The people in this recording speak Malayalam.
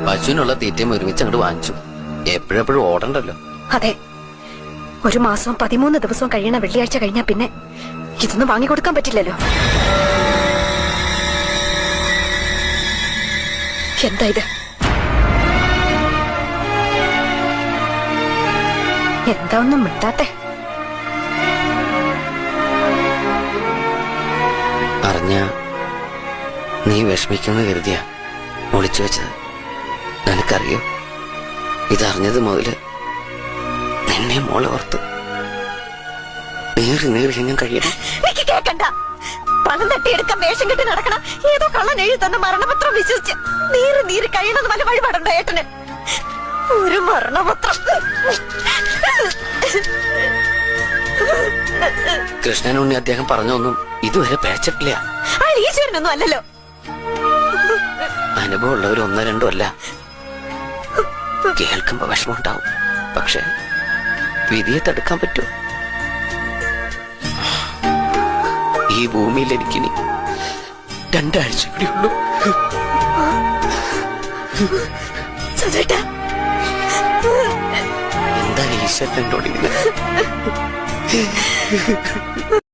പശുവിനുള്ള തീറ്റയും ഒരുമിച്ച് അങ്ങോട്ട് വാങ്ങിച്ചു. എപ്പോഴെപ്പോഴും ഓടണ്ടല്ലോ. അതെ, 1 മാസവും 13 ദിവസവും കഴിയണ വെള്ളിയാഴ്ച കഴിഞ്ഞാ പിന്നെ ഇതൊന്നും വാങ്ങിക്കൊടുക്കാൻ പറ്റില്ലല്ലോ. എന്താ ഇത്? എന്താ ഒന്നും മിണ്ടാത്തെ? അറിഞ്ഞ നീ വിഷമിക്കുന്ന കരുതിയ ഒളിച്ചു വെച്ചത്. നിനക്കറിയോ, ഇതറിഞ്ഞത് മുതല് നിന്നെ മോളെ ഓർത്ത് നീറി നീറി ഞാൻ കഴിയണം. എനിക്ക് കേക്കണ്ട. പണം തട്ടിയെടുക്കാൻ വേഷം കെട്ടി നടക്കണ ഏതോ കള്ളൻ എഴുതി തന്ന മരണപത്രം വിശ്വസിച്ച് നീറി നീറി കഴിയണമെന്ന് വല്ല വഴിപാടുണ്ടോ ഏട്ടന്? ഒരു മരണപത്രം. കൃഷ്ണനുണ്ണി അദ്ദേഹം പറഞ്ഞൊന്നും ഇതുവരെ പേച്ചിട്ടില്ല. അയാൾ ഈശ്വരനൊന്നും അല്ലല്ലോ. അനുഭവമുള്ളവർ 1 2 അല്ല. കേൾക്കുമ്പോ വിഷമമുണ്ടാവും, പക്ഷെ വിധിയെ തടുക്കാൻ പറ്റൂ? ഈ ഭൂമിയിൽ എനിക്കിനി 2 ആഴ്ച കൂടിയുള്ളൂ. എന്താ ഈശ്വരൻ എന്നോട് ഇങ്ങനെ?